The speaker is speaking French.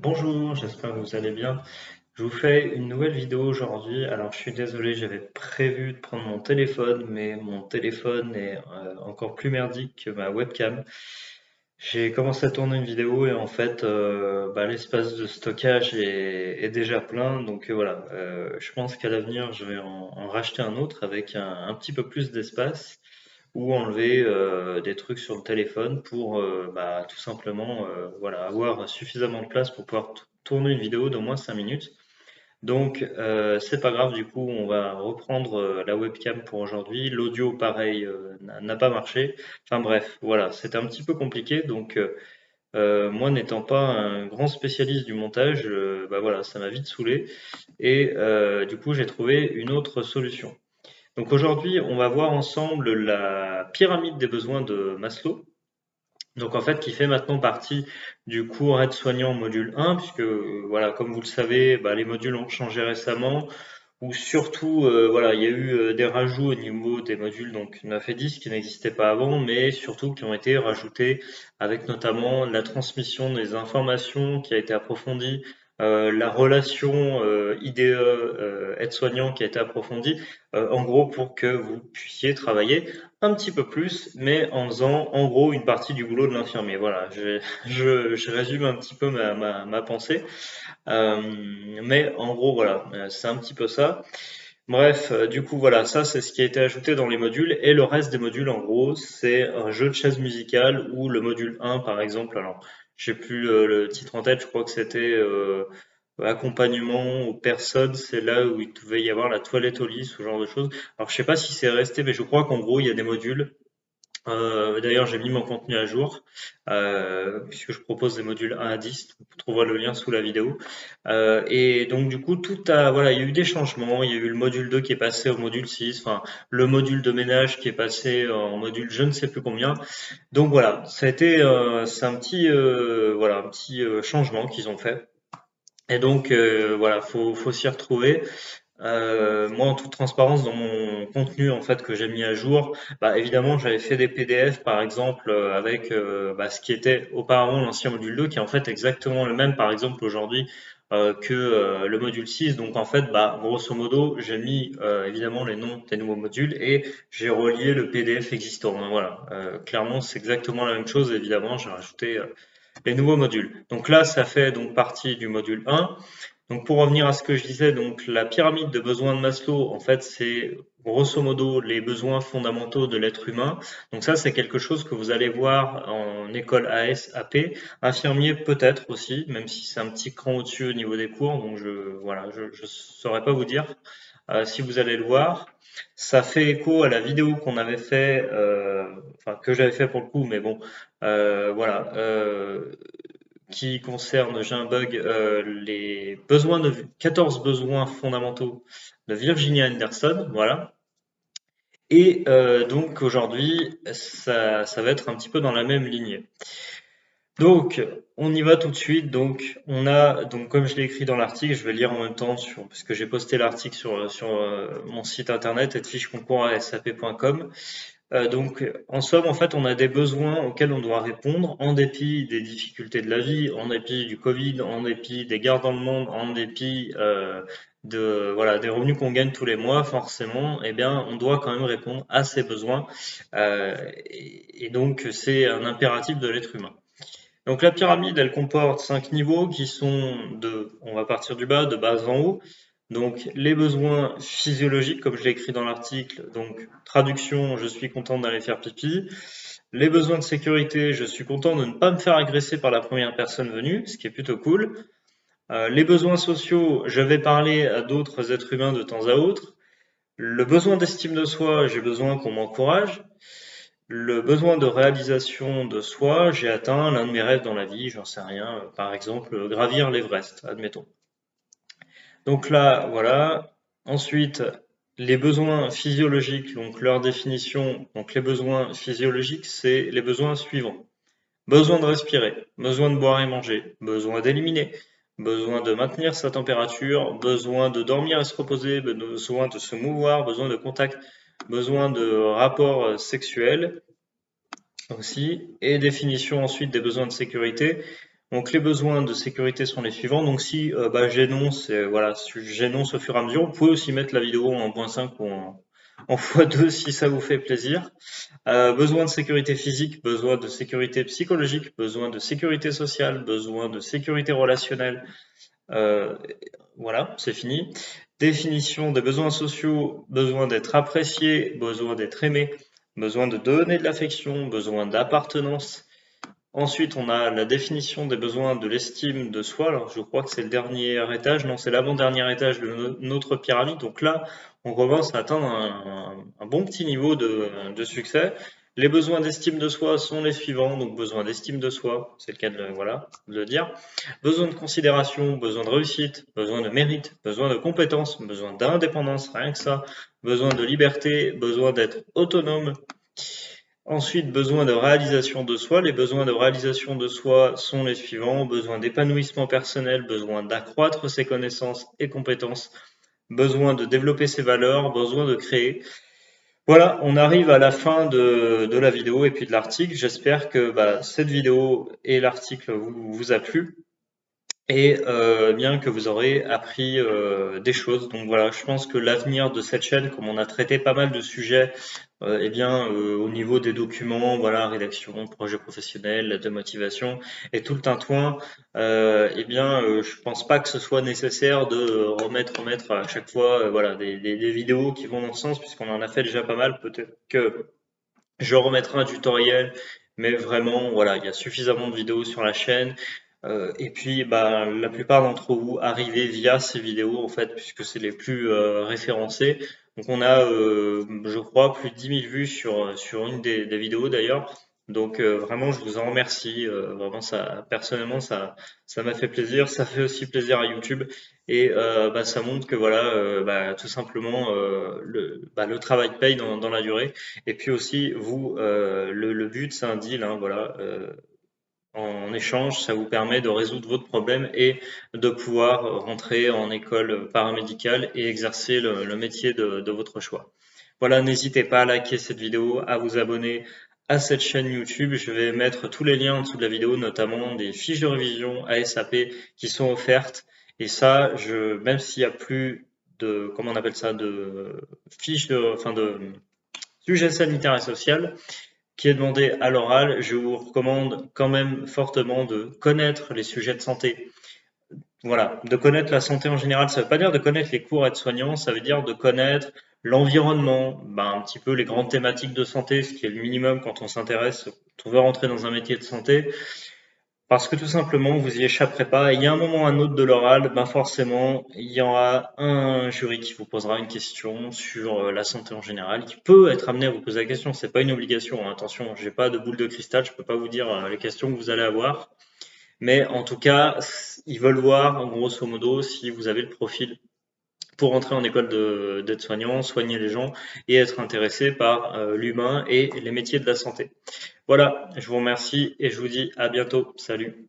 Bonjour, j'espère que vous allez bien. Je vous fais une nouvelle vidéo aujourd'hui. Alors, je suis désolé, j'avais prévu de prendre mon téléphone, mais mon téléphone est encore plus merdique que ma webcam. J'ai commencé à tourner une vidéo et en fait, l'espace de stockage est déjà plein. Donc voilà, je pense qu'à l'avenir, je vais en racheter un autre avec un petit peu plus d'espace ou enlever des trucs sur le téléphone pour tout simplement voilà, avoir suffisamment de place pour pouvoir tourner une vidéo d'au moins 5 minutes. Donc c'est pas grave, du coup on va reprendre la webcam pour aujourd'hui. L'audio pareil n'a pas marché. Enfin bref, voilà, c'était un petit peu compliqué. Donc moi n'étant pas un grand spécialiste du montage, voilà, ça m'a vite saoulé. Et du coup j'ai trouvé une autre solution. Donc aujourd'hui, on va voir ensemble la pyramide des besoins de Maslow. Donc en fait, qui fait maintenant partie du cours aide-soignant module 1, puisque voilà, comme vous le savez, les modules ont changé récemment, ou surtout, voilà, il y a eu des rajouts au niveau des modules donc 9 et 10 qui n'existaient pas avant, mais surtout qui ont été rajoutés avec notamment la transmission des informations qui a été approfondie, la relation IDE aide-soignant qui a été approfondie, en gros pour que vous puissiez travailler un petit peu plus, mais en faisant en gros une partie du boulot de l'infirmier. Voilà, je résume un petit peu ma pensée. Euh, mais en gros, voilà, c'est un petit peu ça. Bref, du coup, voilà, ça c'est ce qui a été ajouté dans les modules. Et le reste des modules, en gros, c'est un jeu de chaises musicales ou le module 1, par exemple. Alors, j'ai plus le titre en tête, je crois que c'était accompagnement aux personnes. C'est là où il devait y avoir la toilette au lit, ce genre de choses. Alors, je sais pas si c'est resté, mais je crois qu'en gros, il y a des modules d'ailleurs, j'ai mis mon contenu à jour, puisque je propose des modules 1 à 10. Vous trouverez le lien sous la vidéo. Et donc, du coup, voilà, il y a eu des changements. Il y a eu le module 2 qui est passé au module 6, enfin, le module de ménage qui est passé en module je ne sais plus combien. Donc voilà, c'est un petit, changement qu'ils ont fait. Et donc, voilà, faut s'y retrouver. Moi, en toute transparence, dans mon contenu en fait que j'ai mis à jour, évidemment, j'avais fait des PDF, par exemple, avec ce qui était auparavant l'ancien module 2, qui est en fait exactement le même, par exemple, aujourd'hui que le module 6. Donc, en fait, grosso modo, j'ai mis évidemment les noms des nouveaux modules et j'ai relié le PDF existant. Hein, voilà, clairement, c'est exactement la même chose. Évidemment, j'ai rajouté les nouveaux modules. Donc là, ça fait donc partie du module 1. Donc pour revenir à ce que je disais, donc la pyramide de besoins de Maslow, en fait, c'est grosso modo les besoins fondamentaux de l'être humain. Donc ça, c'est quelque chose que vous allez voir en école AS, AP, infirmier peut-être aussi, même si c'est un petit cran au-dessus au niveau des cours. Donc je saurais pas vous dire si vous allez le voir. Ça fait écho à la vidéo qu'on avait fait, enfin que j'avais fait pour le coup, mais bon, voilà. Qui concerne, j'ai un bug, les besoins de 14 besoins fondamentaux de Virginia Anderson, voilà. Et donc aujourd'hui, ça va être un petit peu dans la même lignée. Donc, on y va tout de suite. Donc, on a, donc comme je l'ai écrit dans l'article, je vais lire en même temps parce que j'ai posté l'article sur mon site internet ficheconcours@sap.com. Donc, en somme, en fait, on a des besoins auxquels on doit répondre en dépit des difficultés de la vie, en dépit du Covid, en dépit des guerres dans le monde, en dépit voilà, des revenus qu'on gagne tous les mois, forcément, eh bien, on doit quand même répondre à ces besoins. Et donc, c'est un impératif de l'être humain. Donc, la pyramide, elle comporte 5 niveaux qui sont on va partir du bas, de bas en haut. Donc, les besoins physiologiques, comme je l'ai écrit dans l'article, donc traduction, je suis content d'aller faire pipi. Les besoins de sécurité, je suis content de ne pas me faire agresser par la première personne venue, ce qui est plutôt cool. Les besoins sociaux, je vais parler à d'autres êtres humains de temps à autre. Le besoin d'estime de soi, j'ai besoin qu'on m'encourage. Le besoin de réalisation de soi, j'ai atteint l'un de mes rêves dans la vie, j'en sais rien, par exemple gravir l'Everest, admettons. Donc là, voilà. Ensuite, les besoins physiologiques, donc leur définition. Donc les besoins physiologiques, c'est les besoins suivants. Besoin de respirer, besoin de boire et manger, besoin d'éliminer, besoin de maintenir sa température, besoin de dormir et se reposer, besoin de se mouvoir, besoin de contact, besoin de rapport sexuel aussi, et définition ensuite des besoins de sécurité. Donc les besoins de sécurité sont les suivants. Donc si j'énonce, voilà, si j'énonce au fur et à mesure, vous pouvoi aussi mettre la vidéo en 1.5 ou en x2 si ça vous fait plaisir. Besoin de sécurité physique, besoin de sécurité psychologique, besoin de sécurité sociale, besoin de sécurité relationnelle. Euh, voilà, c'est fini. Définition des besoins sociaux, besoin d'être apprécié, besoin d'être aimé, besoin de donner de l'affection, besoin d'appartenance. Ensuite, on a la définition des besoins de l'estime de soi. Alors, je crois que c'est le dernier étage. Non, c'est l'avant-dernier étage de notre pyramide. Donc là, on commence à atteindre un bon petit niveau de succès. Les besoins d'estime de soi sont les suivants. Donc, besoin d'estime de soi, c'est le cas voilà, de le dire. Besoin de considération, besoin de réussite, besoin de mérite, besoin de compétence, besoin d'indépendance, rien que ça. Besoin de liberté, besoin d'être autonome, ensuite, besoin de réalisation de soi. Les besoins de réalisation de soi sont les suivants. Besoin d'épanouissement personnel, besoin d'accroître ses connaissances et compétences, besoin de développer ses valeurs, besoin de créer. Voilà, on arrive à la fin de la vidéo et puis de l'article. J'espère que cette vidéo et l'article vous a plu et bien que vous aurez appris des choses. Donc voilà, je pense que l'avenir de cette chaîne, comme on a traité pas mal de sujets, au niveau des documents, voilà, rédaction, projet professionnel, lettre de motivation et tout le tintouin, je pense pas que ce soit nécessaire de remettre à chaque fois, voilà, des vidéos qui vont dans ce sens, puisqu'on en a fait déjà pas mal. Peut-être que je remettrai un tutoriel, mais vraiment, voilà, il y a suffisamment de vidéos sur la chaîne. Et puis, la plupart d'entre vous arrivez via ces vidéos, en fait, puisque c'est les plus référencées. Donc, on a, je crois, plus de 10 000 vues sur une des vidéos d'ailleurs. Donc, vraiment, je vous en remercie. Vraiment, ça, personnellement, ça m'a fait plaisir. Ça fait aussi plaisir à YouTube. Et ça montre que, voilà, tout simplement, le travail paye dans la durée. Et puis aussi, vous, le but, c'est un deal, hein, voilà. En échange, ça vous permet de résoudre votre problème et de pouvoir rentrer en école paramédicale et exercer le métier de votre choix. Voilà, n'hésitez pas à liker cette vidéo, à vous abonner à cette chaîne YouTube. Je vais mettre tous les liens en dessous de la vidéo, notamment des fiches de révision ASAP qui sont offertes. Et ça, même s'il n'y a plus de, comment on appelle ça, de fiches de sujets sanitaires et sociaux, qui est demandé à l'oral, je vous recommande quand même fortement de connaître les sujets de santé. Voilà, de connaître la santé en général, ça ne veut pas dire de connaître les cours aides-soignants, ça veut dire de connaître l'environnement, un petit peu les grandes thématiques de santé, ce qui est le minimum quand on s'intéresse, quand on veut rentrer dans un métier de santé. Parce que tout simplement, vous y échapperez pas. Il y a un moment ou un autre de l'oral, forcément, il y aura un jury qui vous posera une question sur la santé en général, qui peut être amené à vous poser la question. C'est pas une obligation, hein. Attention, j'ai pas de boule de cristal, je peux pas vous dire les questions que vous allez avoir. Mais en tout cas, ils veulent voir, grosso modo, si vous avez le profil pour entrer en école d'aide-soignant, soigner les gens et être intéressé par l'humain et les métiers de la santé. Voilà, je vous remercie et je vous dis à bientôt. Salut.